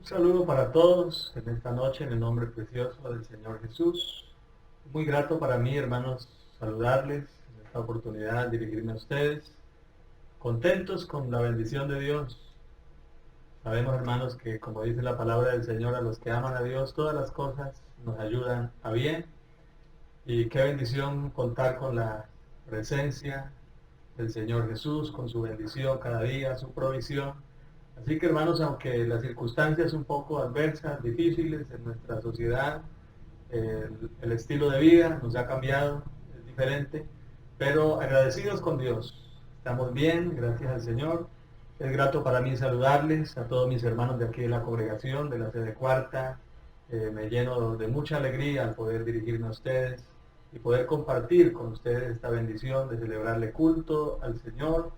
Un saludo para todos en esta noche en el nombre precioso del Señor Jesús. Muy grato para mí, hermanos, saludarles en esta oportunidad, dirigirme a ustedes, contentos con la bendición de Dios. Sabemos, hermanos, que como dice la palabra del Señor, a los que aman a Dios, todas las cosas nos ayudan a bien. Y qué bendición contar con la presencia del Señor Jesús, con su bendición cada día, su provisión. Así que, hermanos, aunque las circunstancias un poco adversas, difíciles en nuestra sociedad, el estilo de vida nos ha cambiado, es diferente, pero agradecidos con Dios. Estamos bien, gracias al Señor. Es grato para mí saludarles a todos mis hermanos de aquí de la congregación, de la sede cuarta. Me lleno de mucha alegría al poder dirigirme a ustedes y poder compartir con ustedes esta bendición de celebrarle culto al Señor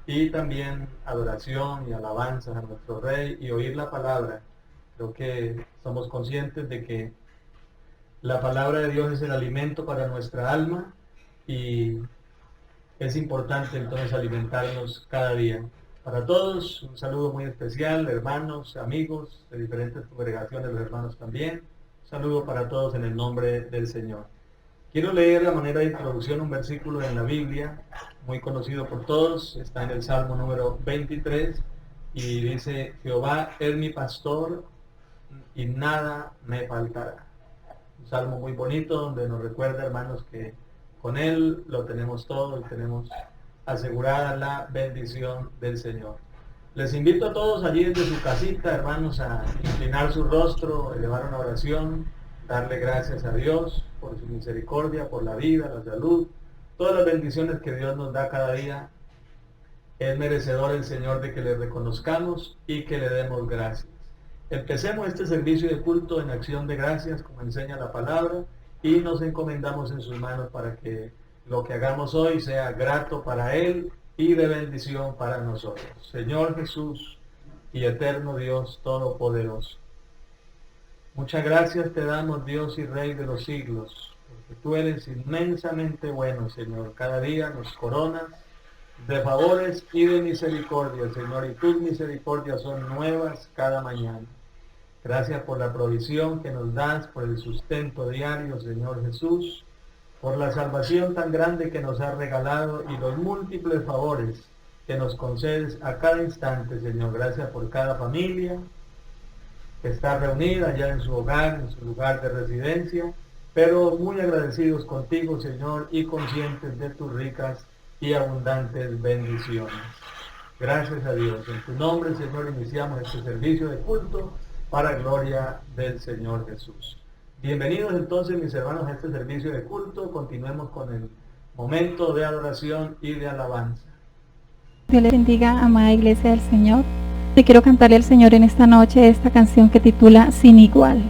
y también adoración y alabanzas a nuestro Rey y oír la palabra. Creo que somos conscientes de que la palabra de Dios es el alimento para nuestra alma y es importante entonces alimentarnos cada día. Para todos, un saludo muy especial, hermanos, amigos de diferentes congregaciones, los hermanos también. Un saludo para todos en el nombre del Señor. Quiero leer a manera de introducción un versículo en la Biblia, muy conocido por todos, está en el Salmo número 23, y dice: Jehová es mi pastor y nada me faltará. Un salmo muy bonito donde nos recuerda, hermanos, que con Él lo tenemos todo y tenemos asegurada la bendición del Señor. Les invito a todos allí desde su casita, hermanos, a inclinar su rostro, elevar una oración, darle gracias a Dios por su misericordia, por la vida, la salud, todas las bendiciones que Dios nos da cada día. Es merecedor el Señor de que le reconozcamos y que le demos gracias. Empecemos este servicio de culto en acción de gracias, como enseña la palabra, y nos encomendamos en sus manos para que lo que hagamos hoy sea grato para Él y de bendición para nosotros. Señor Jesús y eterno Dios Todopoderoso, muchas gracias te damos, Dios y Rey de los siglos, porque tú eres inmensamente bueno, Señor. Cada día nos coronas de favores y de misericordia, Señor, y tus misericordias son nuevas cada mañana. Gracias por la provisión que nos das, por el sustento diario, Señor Jesús, por la salvación tan grande que nos has regalado y los múltiples favores que nos concedes a cada instante, Señor. Gracias por cada familia que está reunida ya en su hogar, en su lugar de residencia, pero muy agradecidos contigo, Señor, y conscientes de tus ricas y abundantes bendiciones. Gracias a Dios. En tu nombre, Señor, iniciamos este servicio de culto para gloria del Señor Jesús. Bienvenidos entonces, mis hermanos, a este servicio de culto. Continuemos con el momento de adoración y de alabanza. Dios les bendiga, amada iglesia del Señor. Te quiero cantarle al Señor en esta noche esta canción que titula Sin Igual.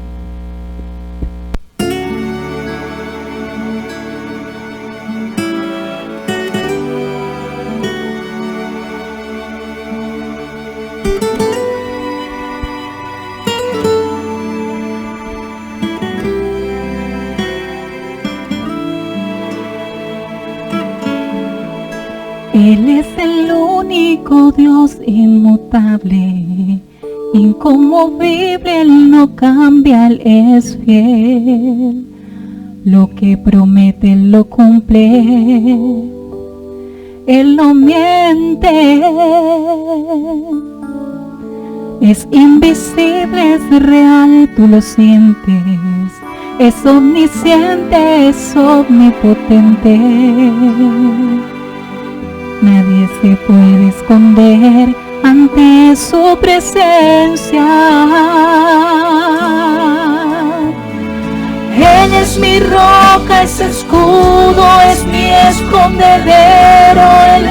Él es el único Dios inmutable, inconmovible, Él no cambia, Él es fiel. Lo que promete, Él lo cumple, Él no miente. Es invisible, es real, tú lo sientes. Es omnisciente, es omnipotente. Nadie se puede esconder ante su presencia. Él es mi roca, es escudo, es mi escondedero. Él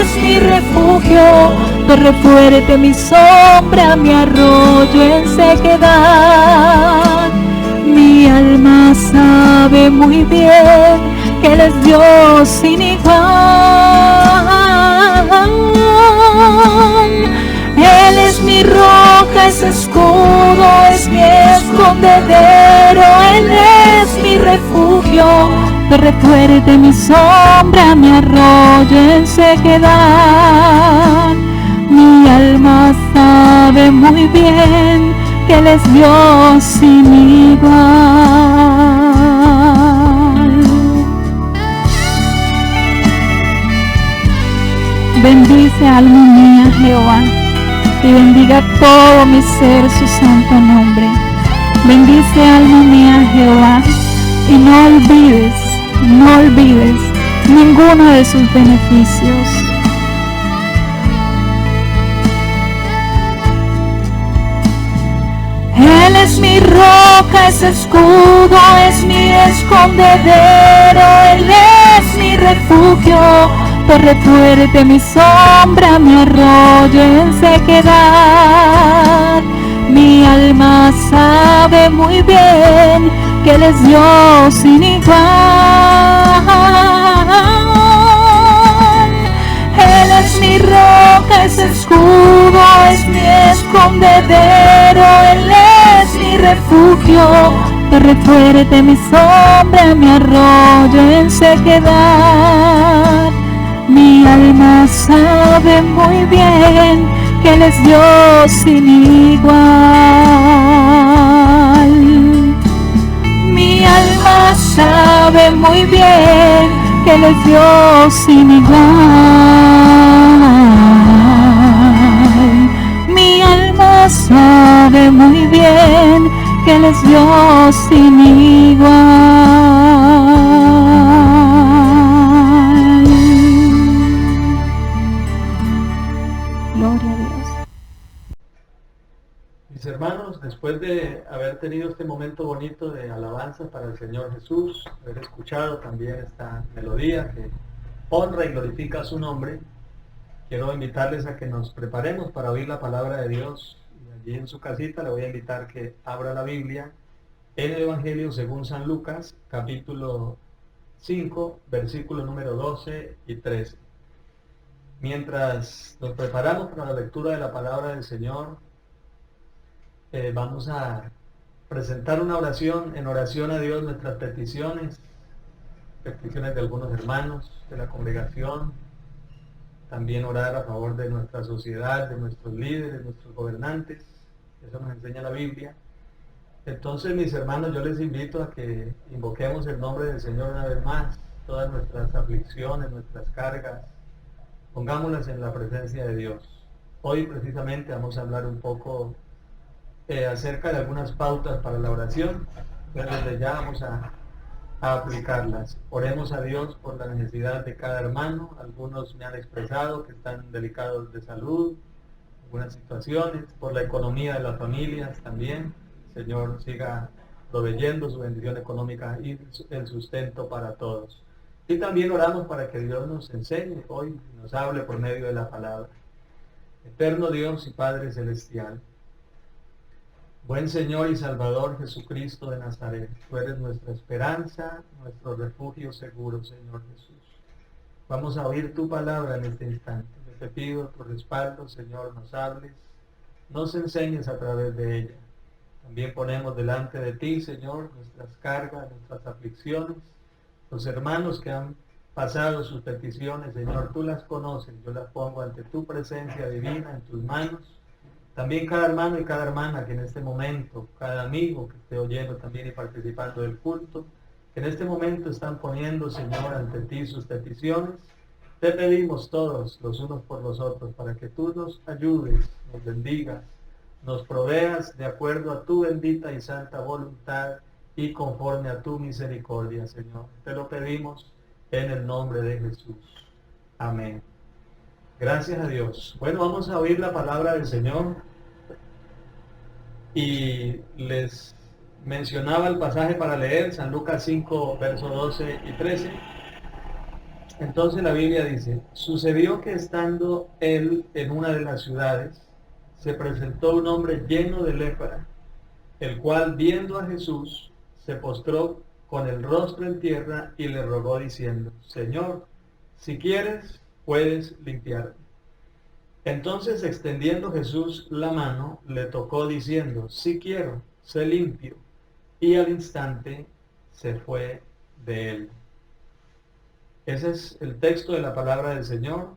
es mi refugio, torre fuerte, mi sombra, mi arroyo en sequedad. Mi alma sabe muy bien que Él es Dios sin igual. Él es mi roca, es escudo, es mi escondedero. Él es mi refugio, torre fuerte, mi sombra, mi arroyo en sequedad. Mi alma sabe muy bien que Él es Dios sin igual. Bendice alma mía Jehová, y bendiga todo mi ser su santo nombre. Bendice alma mía Jehová, y no olvides ninguno de sus beneficios. Él es mi roca, es escudo, es mi escondedero, Él es mi refugio, torre fuerte, mi sombra, mi arroyo en sequedad. Mi alma sabe muy bien que Él es Dios sin igual. Él es mi roca, es escudo, es mi escondedero, Él es mi refugio, torre fuerte, mi sombra, mi arroyo en sequedad. Mi alma sabe muy bien que Él es Dios sin igual. Mi alma sabe muy bien que Él es Dios sin igual. Mi alma sabe muy bien que Él es Dios sin igual. Gloria a Dios. Mis hermanos, después de haber tenido este momento bonito de alabanza para el Señor Jesús, haber escuchado también esta melodía que honra y glorifica su nombre, quiero invitarles a que nos preparemos para oír la palabra de Dios. Y allí en su casita le voy a invitar que abra la Biblia en el Evangelio según San Lucas, capítulo 5, versículo número 12 y 13. Mientras nos preparamos para la lectura de la palabra del Señor, vamos a presentar una oración, en oración a Dios nuestras peticiones de algunos hermanos de la congregación, también orar a favor de nuestra sociedad, de nuestros líderes, nuestros gobernantes. Eso nos enseña la Biblia. Entonces, mis hermanos, yo les invito a que invoquemos el nombre del Señor una vez más. Todas nuestras aflicciones, nuestras cargas, pongámoslas en la presencia de Dios. Hoy precisamente vamos a hablar un poco acerca de algunas pautas para la oración, pero desde ya vamos a aplicarlas. Oremos a Dios por la necesidad de cada hermano. Algunos me han expresado que están delicados de salud, algunas situaciones, por la economía de las familias también. El Señor siga proveyendo su bendición económica y el sustento para todos. Y también oramos para que Dios nos enseñe hoy, nos hable por medio de la palabra. Eterno Dios y Padre Celestial, buen Señor y Salvador Jesucristo de Nazaret, tú eres nuestra esperanza, nuestro refugio seguro, Señor Jesús. Vamos a oír tu palabra en este instante. Yo te pido tu respaldo, Señor, nos hables, nos enseñes a través de ella. También ponemos delante de ti, Señor, nuestras cargas, nuestras aflicciones, los hermanos que han pasado sus peticiones, Señor, tú las conoces, yo las pongo ante tu presencia divina en tus manos. También cada hermano y cada hermana que en este momento, cada amigo que esté oyendo también y participando del culto, que en este momento están poniendo, Señor, ante ti sus peticiones, te pedimos todos, los unos por los otros, para que tú nos ayudes, nos bendigas, nos proveas de acuerdo a tu bendita y santa voluntad y conforme a tu misericordia, Señor. Te lo pedimos en el nombre de Jesús. Amén. Gracias a Dios. Bueno, vamos a oír la palabra del Señor. Y les mencionaba el pasaje para leer, San Lucas 5, versos 12 y 13. Entonces la Biblia dice: sucedió que estando él en una de las ciudades, se presentó un hombre lleno de lepra, el cual, viendo a Jesús, se postró con el rostro en tierra y le rogó diciendo: Señor, si quieres, puedes limpiarme. Entonces, extendiendo Jesús la mano, le tocó diciendo: sí quiero, sé limpio. Y al instante se fue de él. Ese es el texto de la palabra del Señor.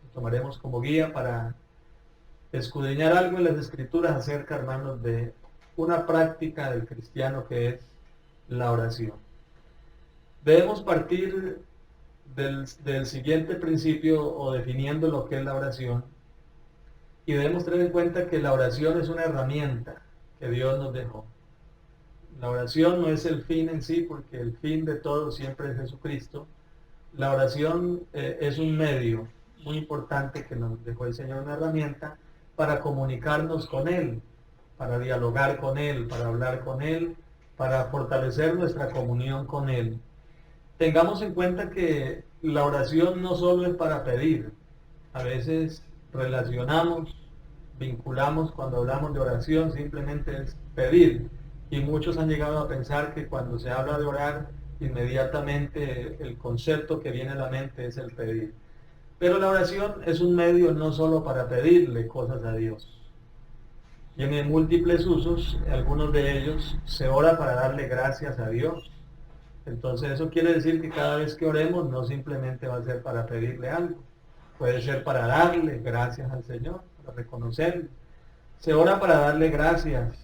Lo tomaremos como guía para escudriñar algo en las Escrituras acerca, hermanos, de una práctica del cristiano que es la oración. Debemos partir del siguiente principio o definiendo lo que es la oración, y debemos tener en cuenta que la oración es una herramienta que Dios nos dejó. La oración no es el fin en sí, porque el fin de todo siempre es Jesucristo. La oración es un medio muy importante que nos dejó el Señor, una herramienta para comunicarnos con Él, para dialogar con Él, para hablar con Él, para fortalecer nuestra comunión con Él. Tengamos en cuenta que la oración no solo es para pedir. A veces relacionamos, vinculamos cuando hablamos de oración, simplemente es pedir. Y muchos han llegado a pensar que cuando se habla de orar, inmediatamente el concepto que viene a la mente es el pedir. Pero la oración es un medio no solo para pedirle cosas a Dios. Tiene múltiples usos, algunos de ellos se ora para darle gracias a Dios. Entonces eso quiere decir que cada vez que oremos no simplemente va a ser para pedirle algo, puede ser para darle gracias al Señor, para reconocerle. Se ora para darle gracias,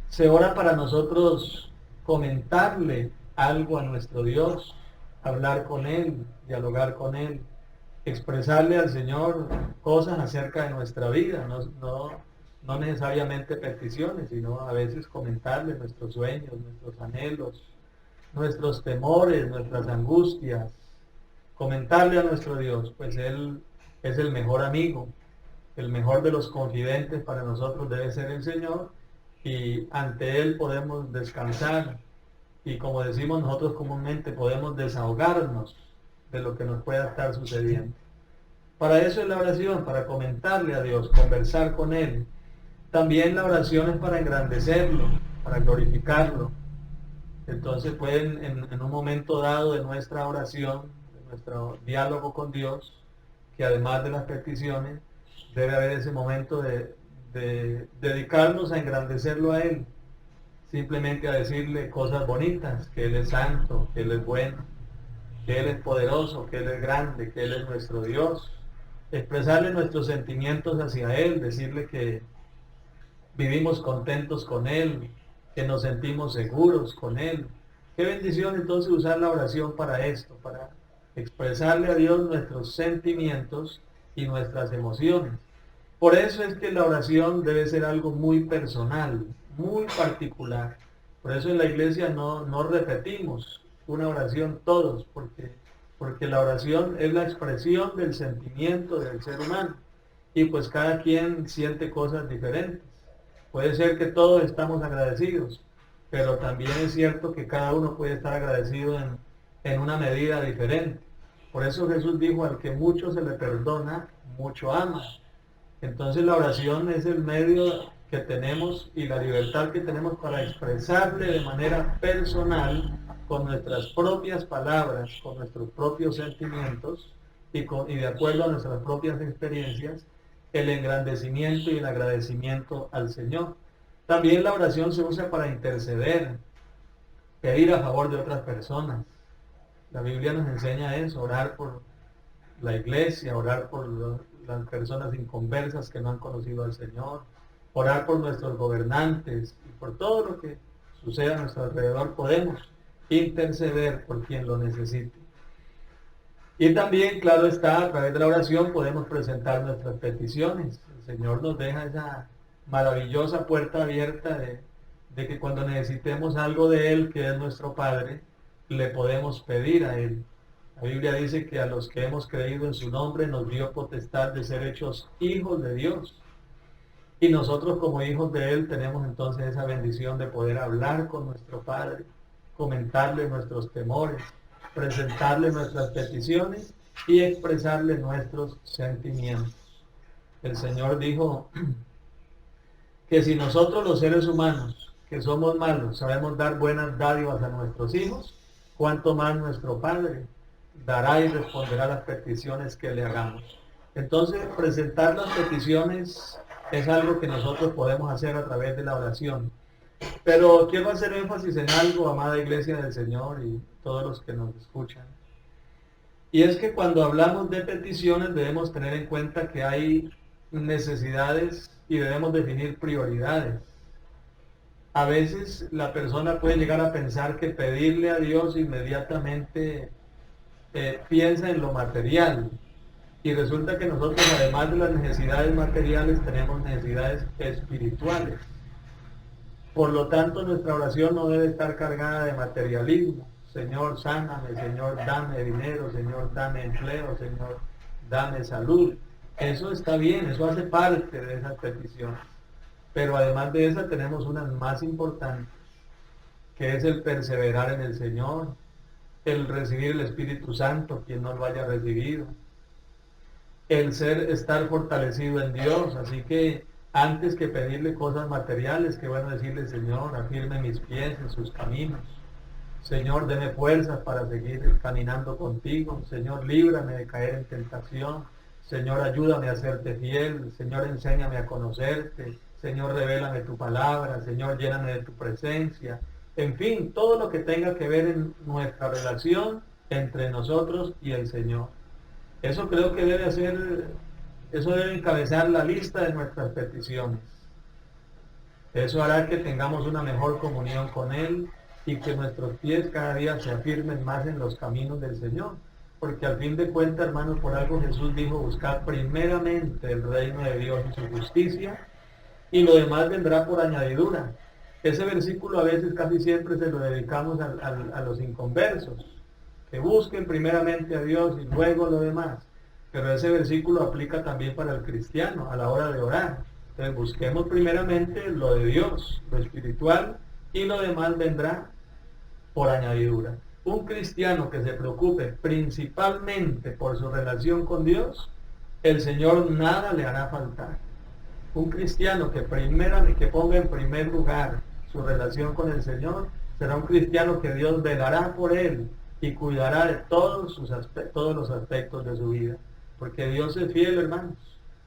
se ora para nosotros comentarle algo a nuestro Dios, hablar con Él, dialogar con Él, expresarle al Señor cosas acerca de nuestra vida, no necesariamente peticiones, sino a veces comentarle nuestros sueños, nuestros anhelos, nuestros temores, nuestras angustias, comentarle a nuestro Dios, pues Él es el mejor amigo, el mejor de los confidentes para nosotros debe ser el Señor, y ante Él podemos descansar, y como decimos nosotros comúnmente, podemos desahogarnos de lo que nos pueda estar sucediendo. Para eso es la oración, para comentarle a Dios, conversar con Él. También la oración es para engrandecerlo, para glorificarlo. Entonces pueden en un momento dado de nuestra oración, de nuestro diálogo con Dios, que además de las peticiones, debe haber ese momento de dedicarnos a engrandecerlo a Él, simplemente a decirle cosas bonitas, que Él es santo, que Él es bueno, que Él es poderoso, que Él es grande, que Él es nuestro Dios, expresarle nuestros sentimientos hacia Él, decirle que vivimos contentos con Él, que nos sentimos seguros con Él. Qué bendición entonces usar la oración para esto, para expresarle a Dios nuestros sentimientos y nuestras emociones. Por eso es que la oración debe ser algo muy personal, muy particular. Por eso en la iglesia no repetimos una oración todos, porque la oración es la expresión del sentimiento del ser humano. Y pues cada quien siente cosas diferentes. Puede ser que todos estamos agradecidos, pero también es cierto que cada uno puede estar agradecido en una medida diferente. Por eso Jesús dijo, al que mucho se le perdona, mucho ama. Entonces la oración es el medio que tenemos y la libertad que tenemos para expresarle de manera personal, con nuestras propias palabras, con nuestros propios sentimientos y de acuerdo a nuestras propias experiencias, el engrandecimiento y el agradecimiento al Señor. También la oración se usa para interceder, pedir a favor de otras personas. La Biblia nos enseña eso, orar por la iglesia, orar por las personas inconversas que no han conocido al Señor, orar por nuestros gobernantes y por todo lo que suceda a nuestro alrededor. Podemos interceder por quien lo necesite. Y también, claro está, a través de la oración podemos presentar nuestras peticiones. El Señor nos deja esa maravillosa puerta abierta de que cuando necesitemos algo de Él, que es nuestro Padre, le podemos pedir a Él. La Biblia dice que a los que hemos creído en su nombre nos dio potestad de ser hechos hijos de Dios. Y nosotros como hijos de Él tenemos entonces esa bendición de poder hablar con nuestro Padre, comentarle nuestros temores, presentarle nuestras peticiones y expresarle nuestros sentimientos. El Señor dijo que si nosotros los seres humanos, que somos malos, sabemos dar buenas dádivas a nuestros hijos, cuánto más nuestro Padre dará y responderá las peticiones que le hagamos. Entonces, presentar las peticiones es algo que nosotros podemos hacer a través de la oración. Pero quiero hacer énfasis en algo, amada Iglesia del Señor y todos los que nos escuchan. Y es que cuando hablamos de peticiones debemos tener en cuenta que hay necesidades y debemos definir prioridades. A veces la persona puede llegar a pensar que pedirle a Dios inmediatamente piensa en lo material. Y resulta que nosotros, además de las necesidades materiales, tenemos necesidades espirituales. Por lo tanto, nuestra oración no debe estar cargada de materialismo. Señor, sáname, Señor, dame dinero, Señor, dame empleo, Señor, dame salud. Eso está bien, eso hace parte de esas peticiones. Pero además de esa tenemos unas más importantes, que es el perseverar en el Señor, el recibir el Espíritu Santo, quien no lo haya recibido, el estar fortalecido en Dios. Así que antes que pedirle cosas materiales, que bueno decirle: Señor, afirme mis pies en sus caminos. Señor, deme fuerzas para seguir caminando contigo. Señor, líbrame de caer en tentación. Señor, ayúdame a serte fiel. Señor, enséñame a conocerte. Señor, revélame tu palabra. Señor, lléname de tu presencia. En fin, todo lo que tenga que ver en nuestra relación entre nosotros y el Señor. Eso creo que eso debe encabezar la lista de nuestras peticiones. Eso hará que tengamos una mejor comunión con Él y que nuestros pies cada día se afirmen más en los caminos del Señor. Porque al fin de cuentas, hermanos, por algo Jesús dijo: buscad primeramente el reino de Dios y su justicia, y lo demás vendrá por añadidura. Ese versículo a veces, casi siempre, se lo dedicamos a los inconversos, que busquen primeramente a Dios y luego lo demás. Pero ese versículo aplica también para el cristiano a la hora de orar. Entonces busquemos primeramente lo de Dios, lo espiritual, y lo demás vendrá por añadidura. Un cristiano que se preocupe principalmente por su relación con Dios, el Señor nada le hará faltar. Un cristiano que ponga en primer lugar su relación con el Señor, será un cristiano que Dios velará por él y cuidará de todos los aspectos de su vida. Porque Dios es fiel, hermanos.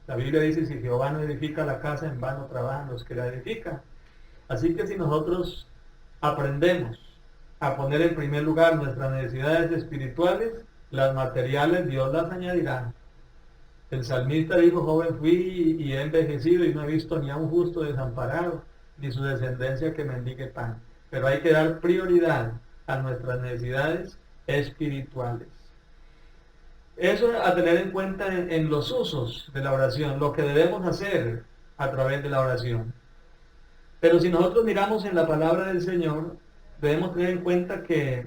La Biblia dice: si Jehová no edifica la casa, en vano trabajan los que la edifican. Así que si nosotros aprendemos a poner en primer lugar nuestras necesidades espirituales, las materiales Dios las añadirá. El salmista dijo: joven fui y he envejecido y no he visto ni a un justo desamparado, ni su descendencia que mendigue pan. Pero hay que dar prioridad a nuestras necesidades espirituales. Eso a tener en cuenta en los usos de la oración, lo que debemos hacer a través de la oración. Pero si nosotros miramos en la palabra del Señor, debemos tener en cuenta que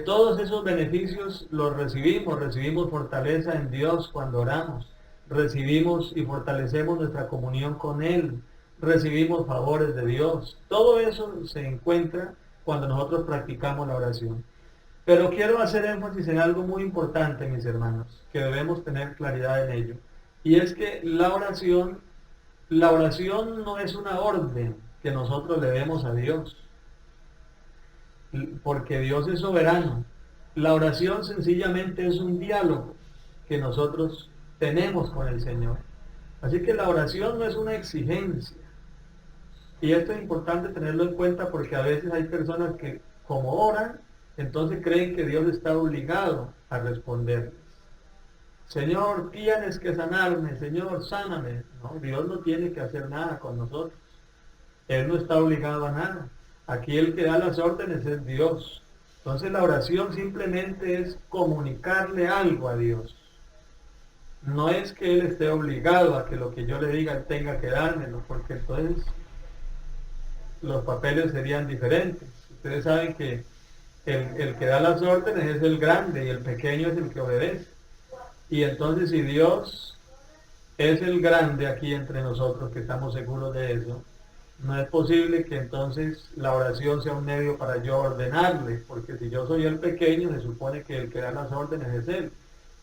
todos esos beneficios los recibimos fortaleza en Dios cuando oramos, recibimos y fortalecemos nuestra comunión con Él, recibimos favores de Dios. Todo eso se encuentra cuando nosotros practicamos la oración. Pero quiero hacer énfasis en algo muy importante, mis hermanos, que debemos tener claridad en ello. Y es que la oración no es una orden que nosotros le demos a Dios, porque Dios es soberano. La oración sencillamente es un diálogo que nosotros tenemos con el Señor. Así que la oración no es una exigencia. Y esto es importante tenerlo en cuenta, porque a veces hay personas que, como oran, entonces creen que Dios está obligado a responderles. Señor, tienes que sanarme, Señor, sáname. No, Dios no tiene que hacer nada con nosotros. Él no está obligado a nada. Aquí el que da las órdenes es Dios. Entonces la oración simplemente es comunicarle algo a Dios. No es que Él esté obligado a que lo que yo le diga Él tenga que dármelo, porque entonces los papeles serían diferentes. Ustedes saben que el que da las órdenes es el grande y el pequeño es el que obedece. Y entonces, si Dios es el grande aquí entre nosotros, que estamos seguros de eso, no es posible que entonces la oración sea un medio para yo ordenarle, porque si yo soy el pequeño, se supone que el que da las órdenes es Él.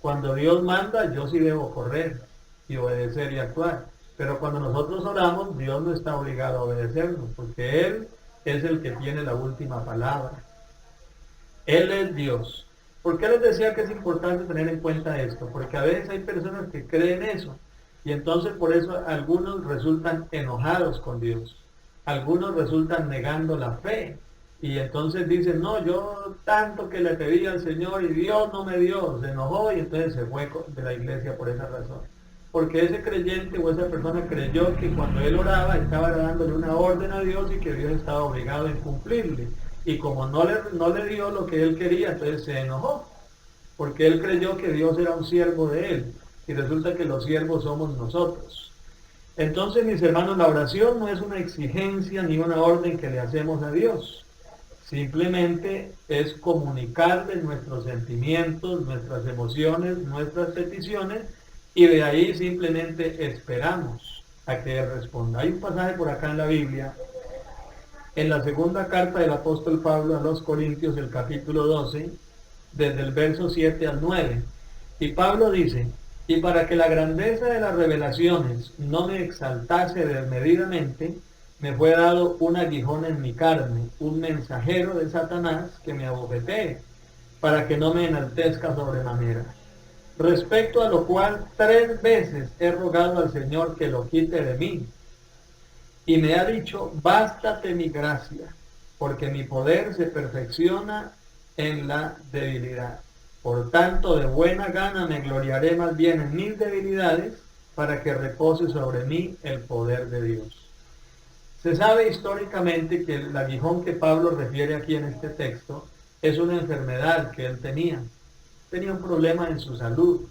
Cuando Dios manda, yo sí debo correr y obedecer y actuar. Pero cuando nosotros oramos, Dios no está obligado a obedecernos, porque Él es el que tiene la última palabra. Él es Dios. ¿Por qué les decía que es importante tener en cuenta esto? Porque a veces hay personas que creen eso, y entonces por eso algunos resultan enojados con Dios. Algunos resultan negando la fe, y entonces dicen: no, yo tanto que le pedí al Señor y Dios no me dio, se enojó y entonces se fue de la iglesia por esa razón. porque ese creyente o esa persona creyó que cuando él oraba estaba dándole una orden a Dios y que Dios estaba obligado a cumplirle. Y como no le dio lo que él quería, entonces se enojó, porque él creyó que Dios era un siervo de él, y resulta que los siervos somos nosotros. Entonces, mis hermanos, la oración no es una exigencia ni una orden que le hacemos a Dios. Simplemente es comunicarle nuestros sentimientos, nuestras emociones, nuestras peticiones, y de ahí simplemente esperamos a que Él responda. Hay un pasaje por acá en la Biblia, en la segunda carta del apóstol Pablo a los Corintios, el capítulo 12, desde el verso 7 al 9. Y Pablo dice: y para que la grandeza de las revelaciones no me exaltase desmedidamente, me fue dado un aguijón en mi carne, un mensajero de Satanás que me abofetee, para que no me enaltezca sobremanera. Respecto a lo cual 3 veces he rogado al Señor que lo quite de mí. Y me ha dicho: bástate mi gracia, porque mi poder se perfecciona en la debilidad. Por tanto, de buena gana me gloriaré más bien en mis debilidades, para que repose sobre mí el poder de Dios. Se sabe históricamente que el aguijón que Pablo refiere aquí en este texto es una enfermedad que él tenía. Tenía un problema en su salud.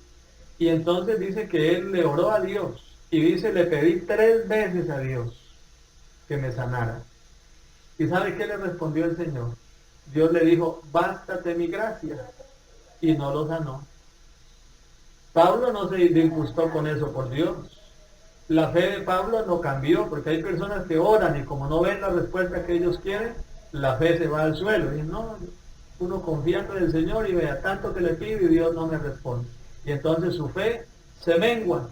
Y entonces dice que él le oró a Dios. Y dice: le pedí 3 veces a Dios que me sanara. ¿Y sabe qué le respondió el Señor? Dios le dijo: bástate mi gracia. Y no lo sanó. Pablo no se disgustó con eso, por Dios. La fe de Pablo no cambió, porque hay personas que oran y como no ven la respuesta que ellos quieren, la fe se va al suelo. Y no, uno confiando en el Señor y vea tanto que le pido y Dios no me responde. Y entonces su fe se mengua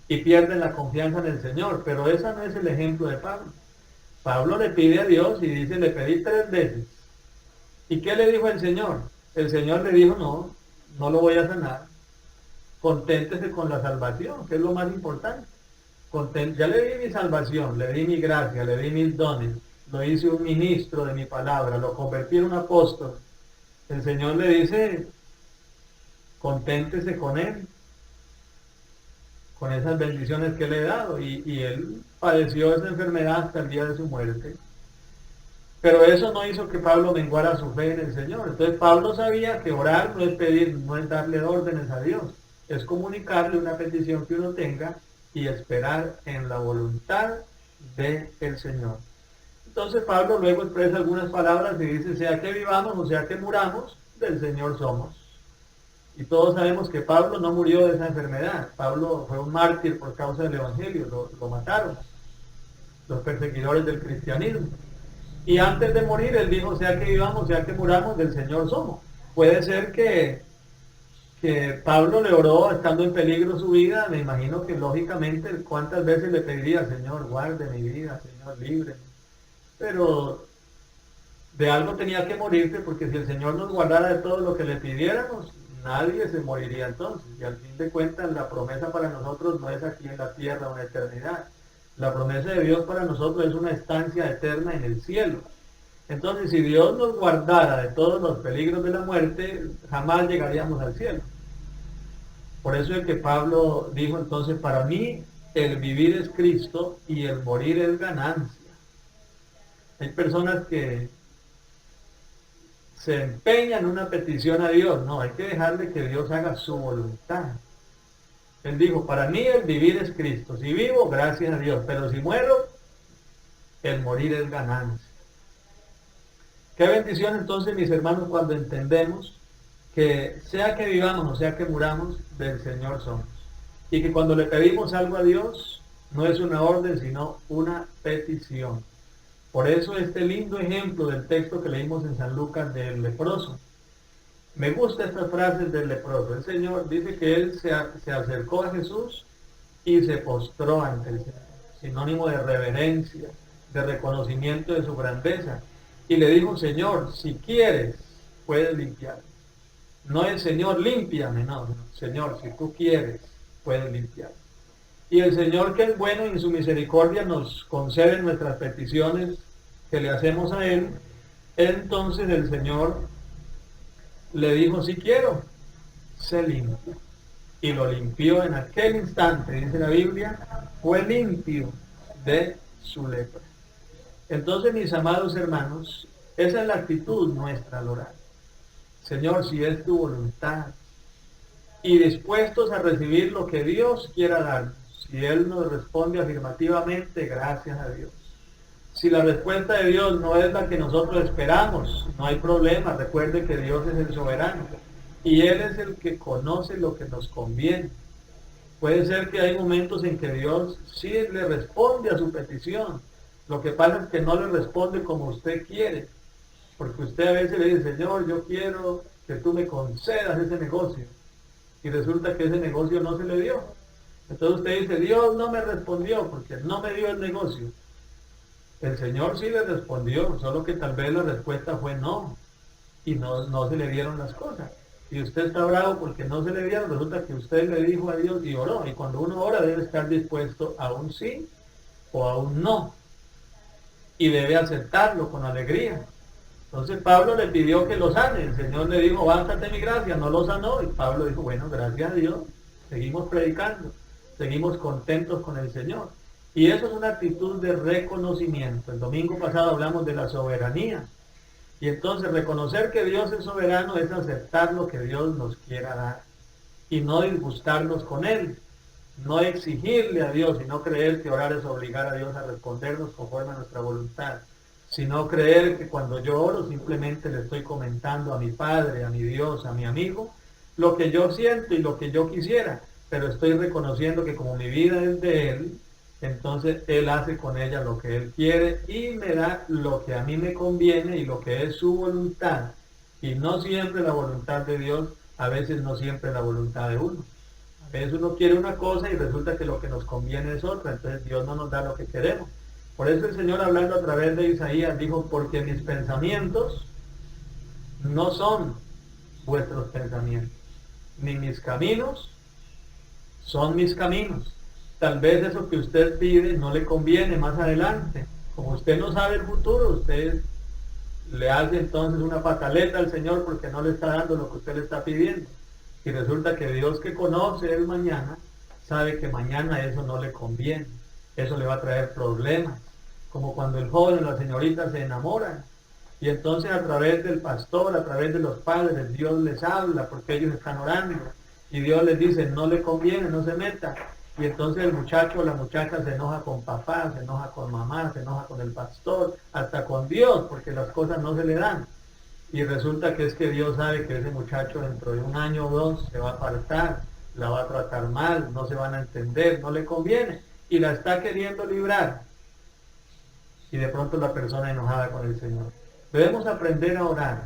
y pierden la confianza en el Señor. Pero ese no es el ejemplo de Pablo. Pablo le pide a Dios y dice: le pedí 3 veces. ¿Y qué le dijo el Señor? El Señor le dijo: no lo voy a sanar. Conténtese con la salvación, que es lo más importante. Ya le di mi salvación, le di mi gracia, le di mis dones, lo hice un ministro de mi palabra, lo convertí en un apóstol. El Señor le dice: conténtese con Él, con esas bendiciones que le he dado. Y él padeció esa enfermedad hasta el día de su muerte. Pero eso no hizo que Pablo menguara su fe en el Señor. Entonces Pablo sabía que orar no es pedir, no es darle órdenes a Dios, es comunicarle una petición que uno tenga y esperar en la voluntad del Señor. Entonces Pablo luego expresa algunas palabras y dice: sea que vivamos o sea que muramos, del Señor somos. Y todos sabemos que Pablo no murió de esa enfermedad. Pablo fue un mártir por causa del Evangelio, lo mataron los perseguidores del cristianismo. Y antes de morir él dijo: sea que vivamos, sea que muramos, del Señor somos. Puede ser que Pablo le oró estando en peligro su vida. Me imagino que lógicamente cuántas veces le pediría: Señor, guarde mi vida, Señor, líbreme. Pero de algo tenía que morirse, porque si el Señor nos guardara de todo lo que le pidiéramos, nadie se moriría entonces. Y al fin de cuentas la promesa para nosotros no es aquí en la tierra una eternidad. La promesa de Dios para nosotros es una estancia eterna en el cielo. Entonces, si Dios nos guardara de todos los peligros de la muerte, jamás llegaríamos al cielo. Por eso es que Pablo dijo entonces: para mí el vivir es Cristo y el morir es ganancia. Hay personas que se empeñan en una petición a Dios. No, hay que dejarle que Dios haga su voluntad. Él dijo: para mí el vivir es Cristo. Si vivo, gracias a Dios. Pero si muero, el morir es ganancia. Qué bendición entonces, mis hermanos, cuando entendemos que sea que vivamos o sea que muramos, del Señor somos. Y que cuando le pedimos algo a Dios, no es una orden, sino una petición. Por eso este lindo ejemplo del texto que leímos en San Lucas del leproso. Me gusta estas frases del leproso. El Señor dice que él se acercó a Jesús y se postró ante el Señor. Sinónimo de reverencia, de reconocimiento de su grandeza. Y le dijo: Señor, si quieres, puedes limpiar. No es: Señor, límpiame, no. Señor, si tú quieres, puedes limpiar. Y el Señor, que es bueno y en su misericordia nos concede nuestras peticiones que le hacemos a Él. Entonces el Señor le dijo: si quiero, sé limpio. y lo limpió en aquel instante, dice la Biblia, fue limpio de su lepra. Entonces, mis amados hermanos, esa es la actitud nuestra al orar. Señor, si es tu voluntad, y dispuestos a recibir lo que Dios quiera darnos. Si Él nos responde afirmativamente, gracias a Dios. Si la respuesta de Dios no es la que nosotros esperamos, no hay problema. Recuerde que Dios es el soberano y Él es el que conoce lo que nos conviene. Puede ser que hay momentos en que Dios sí le responde a su petición. Lo que pasa es que no le responde como usted quiere. Porque usted a veces le dice, Señor, yo quiero que tú me concedas ese negocio. Y resulta que ese negocio no se le dio. Entonces usted dice, Dios no me respondió porque no me dio el negocio. El Señor sí le respondió, solo que tal vez la respuesta fue no. Y no se le dieron las cosas. Y usted está bravo porque no se le dieron, resulta que usted le dijo a Dios y oró. Y cuando uno ora debe estar dispuesto a un sí o a un no. Y debe aceptarlo con alegría. Entonces Pablo le pidió que lo sane. El Señor le dijo, bástate mi gracia, no lo sanó. Y Pablo dijo, bueno, gracias a Dios. Seguimos predicando, seguimos contentos con el Señor. Y eso es una actitud de reconocimiento. El domingo pasado hablamos de la soberanía. Y entonces reconocer que Dios es soberano es aceptar lo que Dios nos quiera dar. Y no disgustarnos con Él. No exigirle a Dios y no creer que orar es obligar a Dios a respondernos conforme a nuestra voluntad. Sino creer que cuando yo oro simplemente le estoy comentando a mi Padre, a mi Dios, a mi amigo, lo que yo siento y lo que yo quisiera, pero estoy reconociendo que como mi vida es de Él, entonces Él hace con ella lo que Él quiere y me da lo que a mí me conviene y lo que es su voluntad. Y no siempre la voluntad de Dios, a veces no siempre la voluntad de uno. A veces uno quiere una cosa y resulta que lo que nos conviene es otra, entonces Dios no nos da lo que queremos. Por eso el Señor, hablando a través de Isaías, dijo, porque mis pensamientos no son vuestros pensamientos, ni mis caminos son mis caminos. Tal vez eso que usted pide no le conviene más adelante. Como usted no sabe el futuro, usted le hace entonces una pataleta al Señor porque no le está dando lo que usted le está pidiendo. Y resulta que Dios, que conoce el mañana, sabe que mañana eso no le conviene. Eso le va a traer problemas. Como cuando el joven o la señorita se enamoran. Y entonces a través del pastor, a través de los padres, Dios les habla porque ellos están orando. Y Dios les dice, no le conviene, no se meta. Y entonces el muchacho o la muchacha se enoja con papá, se enoja con mamá, se enoja con el pastor, hasta con Dios, porque las cosas no se le dan. Y resulta que es que Dios sabe que ese muchacho dentro de un año o dos se va a apartar, la va a tratar mal, no se van a entender, no le conviene. Y la está queriendo librar. Y de pronto la persona enojada con el Señor. Debemos aprender a orar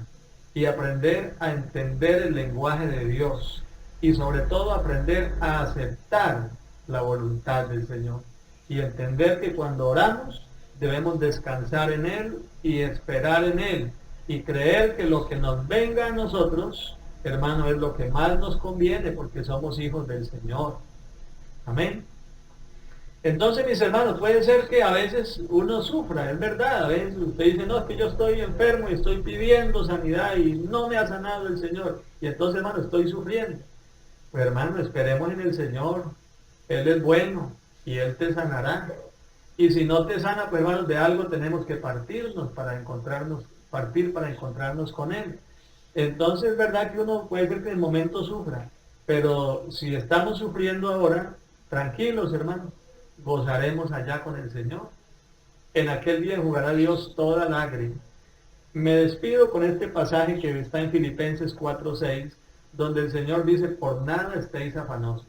y aprender a entender el lenguaje de Dios y sobre todo aprender a aceptar la voluntad del Señor y entender que cuando oramos debemos descansar en Él y esperar en Él y creer que lo que nos venga a nosotros, hermano, es lo que más nos conviene porque somos hijos del Señor. Amén. Entonces, mis hermanos, puede ser que a veces uno sufra, es verdad, a veces usted dice, no, es que yo estoy enfermo y estoy pidiendo sanidad y no me ha sanado el Señor, y entonces, hermano, estoy sufriendo. Pues, hermano, esperemos en el Señor, Él es bueno y Él te sanará. Y si no te sana, pues, hermanos, de algo tenemos que partir para encontrarnos con Él. Entonces, es verdad que uno puede ser que en el momento sufra, pero si estamos sufriendo ahora, tranquilos, hermanos, gozaremos allá con el Señor. En aquel día jugará Dios toda lágrima. Me despido con este pasaje que está en Filipenses 4:6, donde el Señor dice, por nada estéis afanosos,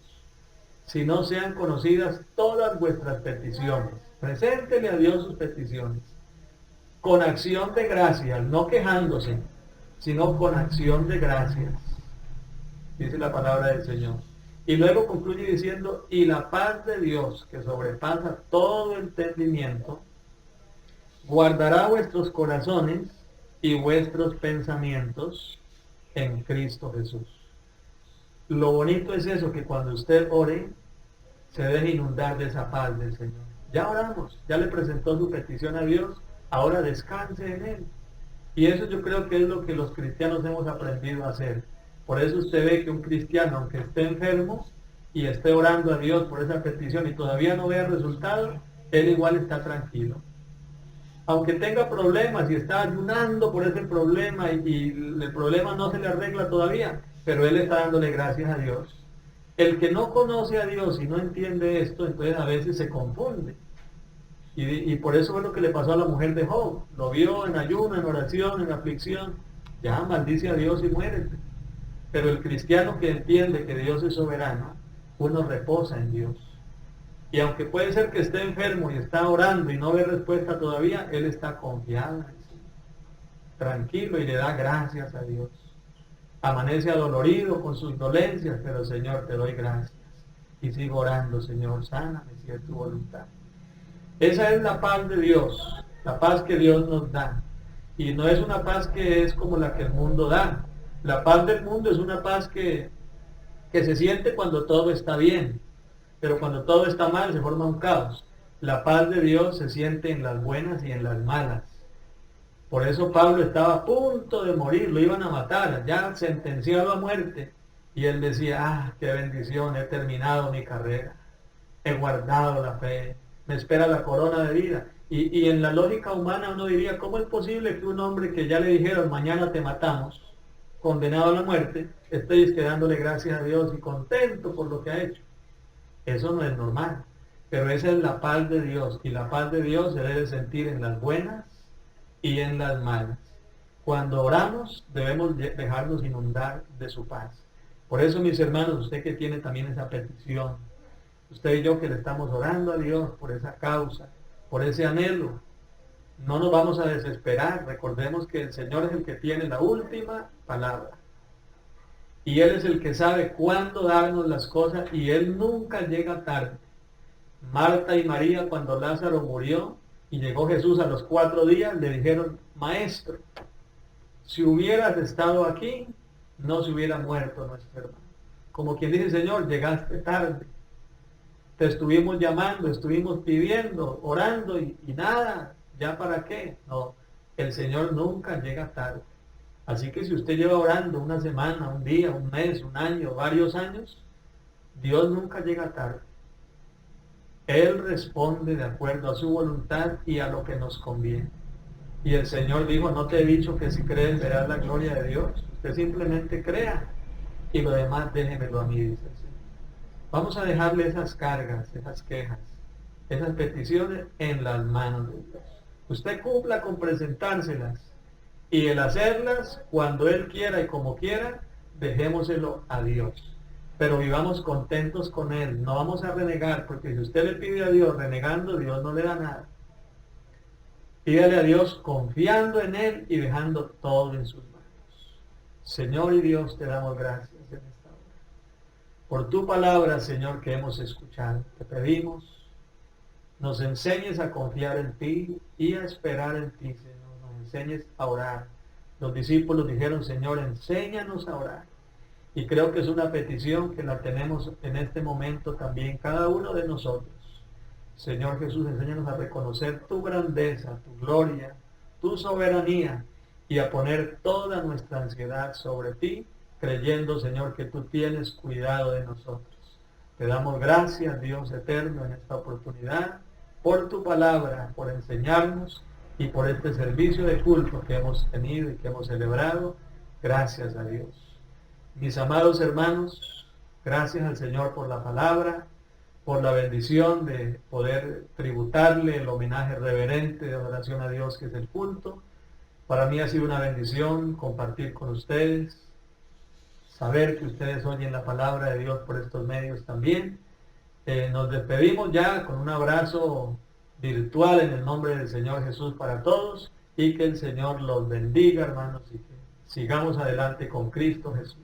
si no sean conocidas todas vuestras peticiones. Preséntele a Dios sus peticiones, con acción de gracias, no quejándose, sino con acción de gracias, dice la palabra del Señor. Y luego concluye diciendo, y la paz de Dios, que sobrepasa todo entendimiento, guardará vuestros corazones y vuestros pensamientos en Cristo Jesús. Lo bonito es eso, que cuando usted ore, se deje inundar de esa paz del Señor. Ya oramos, ya le presentó su petición a Dios, ahora descanse en Él. Y eso yo creo que es lo que los cristianos hemos aprendido a hacer. Por eso usted ve que un cristiano, aunque esté enfermo, y esté orando a Dios por esa petición y todavía no vea resultado, él igual está tranquilo. Aunque tenga problemas y está ayunando por ese problema y el problema no se le arregla todavía, pero él está dándole gracias a Dios. El que no conoce a Dios y no entiende esto, entonces a veces se confunde. Y por eso es lo que le pasó a la mujer de Job. Lo vio en ayuno, en oración, en aflicción. Ya maldice a Dios y muérete. Pero el cristiano que entiende que Dios es soberano, uno reposa en Dios. Y aunque puede ser que esté enfermo y está orando y no ve respuesta todavía, él está confiado en el Señor, tranquilo, y le da gracias a Dios. Amanece adolorido con sus dolencias, pero Señor, te doy gracias. Y sigo orando, Señor, sáname si es tu voluntad. Esa es la paz de Dios, la paz que Dios nos da. Y no es una paz que es como la que el mundo da. La paz del mundo es una paz que se siente cuando todo está bien, pero cuando todo está mal se forma un caos. La paz de Dios se siente en las buenas y en las malas. Por eso Pablo estaba a punto de morir, lo iban a matar, ya sentenciado a muerte. Y él decía, qué bendición, he terminado mi carrera, he guardado la fe, me espera la corona de vida. Y en la lógica humana uno diría, ¿cómo es posible que un hombre que ya le dijeron, mañana te matamos, condenado a la muerte, esté dándole gracias a Dios y contento por lo que ha hecho? Eso no es normal, pero esa es la paz de Dios, y la paz de Dios se debe sentir en las buenas y en las malas. Cuando oramos debemos dejarnos inundar de su paz. Por eso, mis hermanos, usted que tiene también esa petición, usted y yo que le estamos orando a Dios por esa causa, por ese anhelo, no nos vamos a desesperar. Recordemos que el Señor es el que tiene la última palabra. Y Él es el que sabe cuándo darnos las cosas, y Él nunca llega tarde. Marta y María, cuando Lázaro murió y llegó Jesús a los 4 días, le dijeron, Maestro, si hubieras estado aquí, no se hubiera muerto nuestro hermano. Como quien dice, Señor, llegaste tarde. Te estuvimos llamando, estuvimos pidiendo, orando y nada, ¿ya para qué? No, el Señor nunca llega tarde. Así que si usted lleva orando una semana, un día, un mes, un año, varios años, Dios nunca llega tarde. Él responde de acuerdo a su voluntad y a lo que nos conviene. Y el Señor dijo, no te he dicho que si crees verás la gloria de Dios. Usted simplemente crea y lo demás déjemelo a mí, dice el Señor. Vamos a dejarle esas cargas, esas quejas, esas peticiones en las manos de Dios. Usted cumpla con presentárselas, y el hacerlas cuando Él quiera y como quiera, dejémoselo a Dios. Pero vivamos contentos con Él, no vamos a renegar, porque si usted le pide a Dios renegando, Dios no le da nada. Pídale a Dios confiando en Él y dejando todo en sus manos. Señor y Dios, te damos gracias en esta hora por tu palabra, Señor, que hemos escuchado. Te pedimos, nos enseñes a confiar en ti y a esperar en ti, Señor. Nos enseñes a orar. Los discípulos dijeron, Señor, enséñanos a orar. Y creo que es una petición que la tenemos en este momento también cada uno de nosotros. Señor Jesús, enséñanos a reconocer tu grandeza, tu gloria, tu soberanía, y a poner toda nuestra ansiedad sobre ti, creyendo, Señor, que tú tienes cuidado de nosotros. Te damos gracias, Dios eterno, en esta oportunidad, por tu palabra, por enseñarnos y por este servicio de culto que hemos tenido y que hemos celebrado. Gracias a Dios. Mis amados hermanos, gracias al Señor por la palabra, por la bendición de poder tributarle el homenaje reverente de adoración a Dios que es el culto. Para mí ha sido una bendición compartir con ustedes, saber que ustedes oyen la palabra de Dios por estos medios también. Nos despedimos ya con un abrazo virtual en el nombre del Señor Jesús para todos, y que el Señor los bendiga, hermanos, y que sigamos adelante con Cristo Jesús.